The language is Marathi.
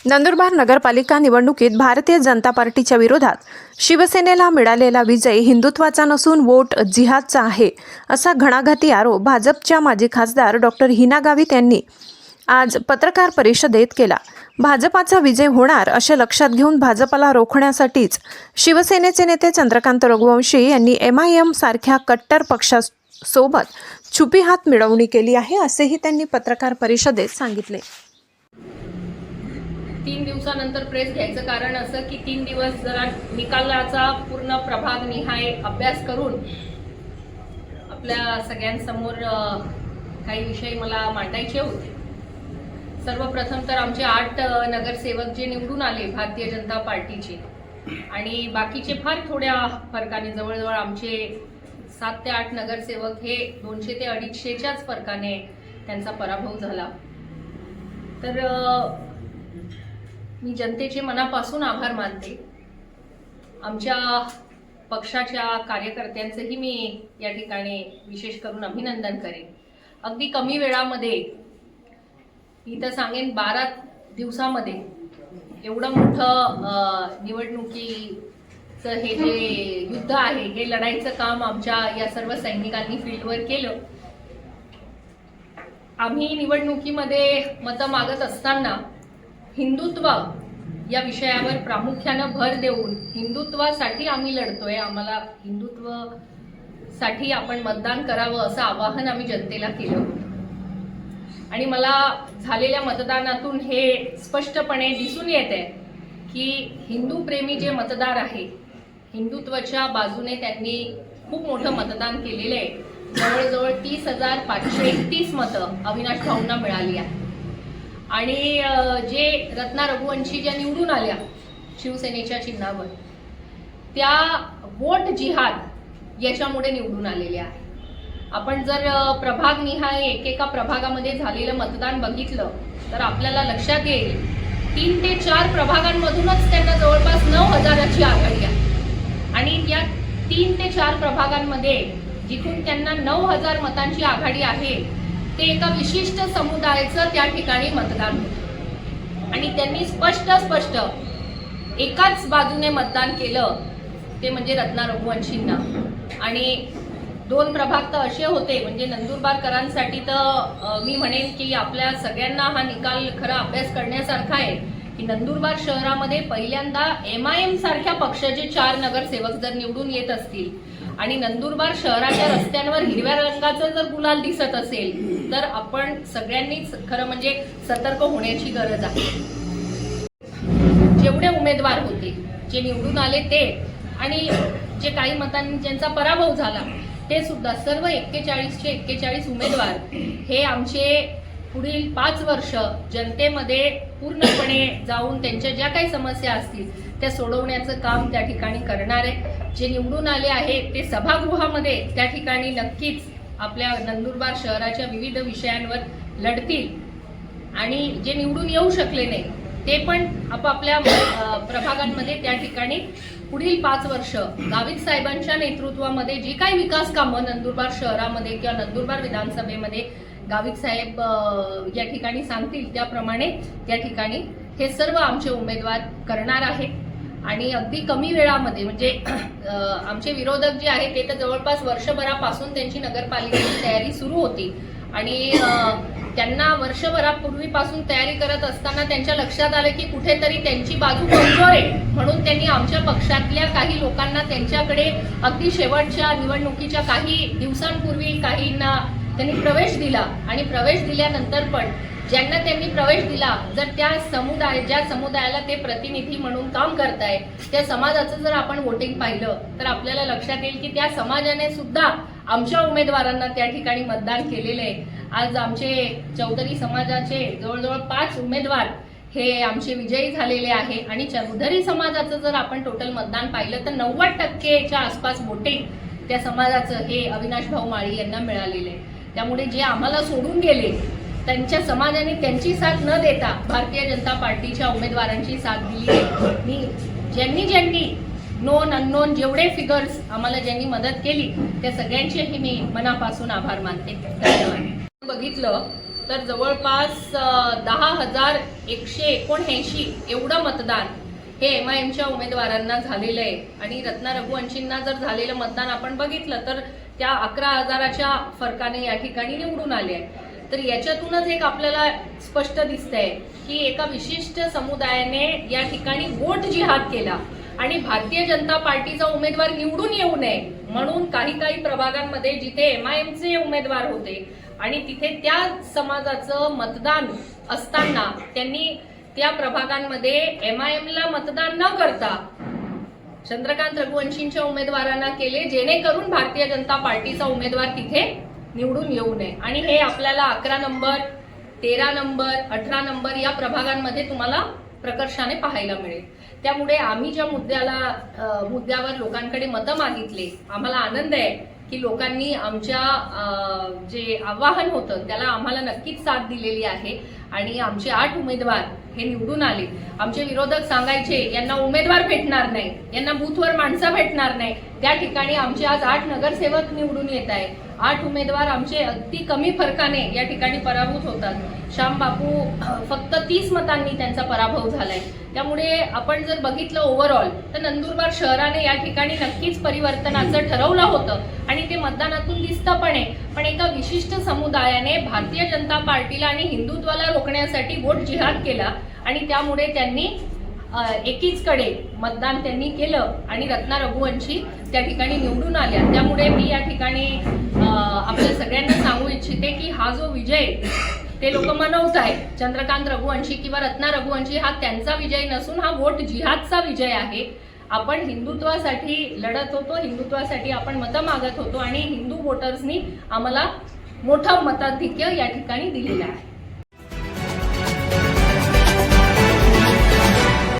नंदुरबार नगरपालिका निवडणुकीत भारतीय जनता पार्टीच्या विरोधात शिवसेनेला मिळालेला विजय हिंदुत्वाचा नसून वोट जिहादचा आहे, असा घणाघाती आरोप भाजपच्या माजी खासदार डॉक्टर हिना गावित यांनी आज पत्रकार परिषदेत केला। भाजपाचा विजय होणार असे लक्षात घेऊन भाजपला रोखण्यासाठीच शिवसेनेचे नेते चंद्रकांत रघुवंशी यांनी MIM सारख्या कट्टर पक्षासोबत छुपी हात मिळवणी केली आहे, असेही त्यांनी पत्रकार परिषदेत सांगितले। 3 दिवसानंतर प्रेस घ्यायचं कारण असं की 3 दिवस जरा निकालाचा पूर्ण प्रभाग निहाय अभ्यास करून आपल्या सगळ्यांसमोर काही विषय मला मांडायचे होते। सर्वप्रथम तर आमचे 8 नगरसेवक जे निवडून आले भारतीय जनता पार्टीचे आणि बाकीचे फार थोड्या फरकाने, जवळजवळ आमचे 7 ते 8 नगरसेवक हे 200 ते 250च्याच फरकाने त्यांचा पराभव झाला। तर मी जनतेचे मनापासून आभार मानते। आमच्या पक्षाच्या कार्यकर्त्यांचंही मी या ठिकाणी विशेष करून अभिनंदन करेन। अगदी कमी वेळामध्ये मी तर सांगेन 12 दिवसामध्ये एवढं मोठं निवडणुकीचं हे जे युद्ध आहे, हे लढाईचं काम आमच्या या सर्व सैनिकांनी फील्डवर केलं। आम्ही निवडणुकीमध्ये मतं मागत असताना हिंदुत्व या विषयावर प्रामुख्याने भर देऊन हिंदुत्वासाठी आम्ही लढतोय, आम्हाला हिंदुत्वासाठी आपण मतदान करावं असं आवाहन आम्ही जनतेला केलं आणि मला झालेल्या मतदानातून हे स्पष्टपणे दिसून येत आहे की हिंदू प्रेमी जे मतदार आहे, हिंदुत्वाच्या बाजूने त्यांनी खूप मोठं मतदान केलेलं आहे। जवळजवळ 30,531 मतं अविनाश भाऊंना मिळाली आहे आणि जे रत्ना रघुवंशी ज्या निवडून आल्या शिवसेनेच्या चिन्हावर, त्या वोट जिहाद याच्यामुळे निवडून आलेल्या आहे। आपण जर प्रभाग निहाय एकेका प्रभागामध्ये झालेलं मतदान बघितलं तर आपल्याला लक्षात येईल 3 ते 4 प्रभागांमधूनच त्यांना जवळपास 9,000ची आघाडी आहे आणि या 3 ते 4 प्रभागांमध्ये जिथून त्यांना 9,000 मतांची आघाडी आहे ते एका विशिष्ट समुदायाचं त्या ठिकाणी मतदान होतं आणि त्यांनी स्पष्ट एकाच बाजूने मतदान केलं, ते म्हणजे रत्ना रघुवंशींना। आणि 2 प्रभाग तर असे होते, म्हणजे नंदुरबारकरांसाठी तर मी म्हणेन की आपल्या सगळ्यांना हा निकाल खरा अभ्यास करण्यासारखा आहे की नंदुरबार शहरामध्ये पहिल्यांदा MIM सारख्या पक्षाचे 4 नगरसेवक जर निवडून येत असतील आणि नंदुरबार शहराच्या रस्त्यांवर हिरव्या रंगाचा जर गुलाल दिसत असेल तर आपण सगळ्यांनीच खरं म्हणजे सतर्क होण्याची गरज आहे। जेवढे उमेदवार होते जे निवडून आले ते आणि जे काही मतांनी ज्यांचा पराभव झाला ते सुद्धा सर्व 41चे 41 उमेदवार हे आमचे पुढील 5 वर्ष जनतेमध्ये पूर्णपणे जाऊन त्यांच्या ज्या काही समस्या असतील त्या सोडवण्याचं काम त्या ठिकाणी करणार आहे। जे निवडून आले आहेत ते सभागृहामध्ये त्या ठिकाणी नक्कीच आपल्या नंदुरबार शहराच्या विविध विषयांवर लढतील आणि जे निवडून येऊ शकले नाही ते पण आपापल्या प्रभागांमध्ये त्या ठिकाणी पुढील 5 वर्ष गावित साहेबांच्या नेतृत्वामध्ये जी काही विकास कामं नंदुरबार शहरामध्ये किंवा नंदुरबार विधानसभेमध्ये गावित साहेब या ठिकाणी सांगतील त्याप्रमाणे त्या ठिकाणी हे सर्व आमचे उमेदवार करणार आहेत आणि अगदी कमी वेळामध्ये, म्हणजे आमचे विरोधक जे आहेत ते तर जवळपास वर्षभरापासून त्यांची नगरपालिकेची तयारी सुरू होती आणि त्यांना वर्षभरापूर्वीपासून तयारी करत असताना त्यांच्या लक्षात आलं की कुठेतरी त्यांची बाजू कमजोर आहे, म्हणून त्यांनी आमच्या पक्षातल्या काही लोकांना त्यांच्याकडे अगदी शेवटच्या निवडणुकीच्या काही दिवसांपूर्वी काहींना त्यांनी प्रवेश दिला आणि प्रवेश दिल्यानंतर पण ज्यांना त्यांनी प्रवेश दिला, जर त्या ज्या समुदायाला ते प्रतिनिधी म्हणून काम करताय त्या समाजाचं जर आपण वोटिंग पाहिलं तर आपल्याला लक्षात येईल की त्या समाजाने सुद्धा आमच्या उमेदवारांना त्या ठिकाणी मतदान केलेलं आहे। आज आमचे चौधरी समाजाचे जवळजवळ 5 उमेदवार हे आमचे विजयी झालेले आहे आणि चौधरी समाजाचं जर आपण टोटल मतदान पाहिलं तर 90%च्या आसपास वोटिंग त्या समाजाचं हे अविनाश भाऊ माळी यांना मिळालेलं आहे। त्यामुळे जे आम्हाला सोडून गेले त्यांच्या समाजाने त्यांची साथ न देता भारतीय जनता पार्टीच्या उमेदवारांची साथ दिली। मी ज्यांनी नोन अननोन जेवढे फिगर्स आम्हाला ज्यांनी मदत केली त्या सगळ्यांचेही मी मनापासून आभार मानते। धन्यवाद। बघितलं तर जवळपास 10,179 एवढं मतदान हे MIMच्या उमेदवारांना झालेलं आहे. आणि रत्ना रघुवंशींना जर झालेलं मतदान आपण बघितलं तर त्या 11,000च्या फरकाने या ठिकाणी निवडून आले आहे. तर याच्यातूनच एक आपल्याला स्पष्ट दिसतंय की एका विशिष्ट समुदायाने या ठिकाणी वोट जिहाद केला आणि भारतीय जनता पार्टीचा उमेदवार निवडून येऊ नये म्हणून काही प्रभागांमध्ये जिथे MIMचे उमेदवार होते आणि तिथे त्या समाजाचं मतदान असताना त्यांनी त्या प्रभागांमध्ये MIMला मतदान न करता चंद्रकांत रघुवंशींच्या उमेदवारांना केले, जेणेकरून भारतीय जनता पार्टीचा उमेदवार तिथे निवडून येऊ नये. आणि हे आपल्याला 11 नंबर, 13 नंबर, 18 नंबर या प्रभागांमध्ये तुम्हाला प्रकर्षाने पाहायला मिळेल. त्यामुळे आम्ही ज्या मुद्द्यावर लोकांकडे मतं मागितले, आम्हाला आनंद आहे की लोकांनी आमच्या जे आवाहन होतं त्याला आम्हाला नक्कीच साथ दिलेली आहे आणि आमचे 8 उमेदवार हे निवडून आले. आमचे विरोधक सांगायचे यांना उमेदवार भेटणार नाही, यांना बूथवर माणसं भेटणार नाही. त्या ठिकाणी आमचे आज 8 नगरसेवक निवडून येत आहे. 8 उमेदवार आमचे अगदी कमी फरकाने या ठिकाणी पराभूत होतात. श्याम बापू फक्त 30 मतांनी त्यांचा पराभव झालाय. त्यामुळे आपण जर बघितलं ओव्हरऑल तर नंदुरबार शहराने या ठिकाणी नक्कीच परिवर्तनाचं ठरवलं होतं आणि ते मतदानातून दिसतं पण आहे. पण एका विशिष्ट समुदायाने भारतीय जनता पार्टीला आणि हिंदुत्वाला रोखण्यासाठी वोट जिहाद केला आणि त्यामुळे त्यांनी एकीचकडे मतदान त्यांनी केलं आणि रत्ना रघुवंशी त्या ठिकाणी निवडून आल्या. त्यामुळे मी या ठिकाणी आपल्या सगळ्यांना सांगू इच्छिते की हा जो विजय ते लोक मनवत आहेत, चंद्रकांत रघुवंशी किंवा रत्ना रघुवंशी, हा त्यांचा विजय नसून हा वोट जिहादचा विजय आहे. आपण हिंदुत्वासाठी लढत होतो, हिंदुत्वासाठी आपण मतं मागत होतो आणि हिंदू वोटर्सनी आम्हाला मोठं मताधिक्य या ठिकाणी दिलेलं आहे.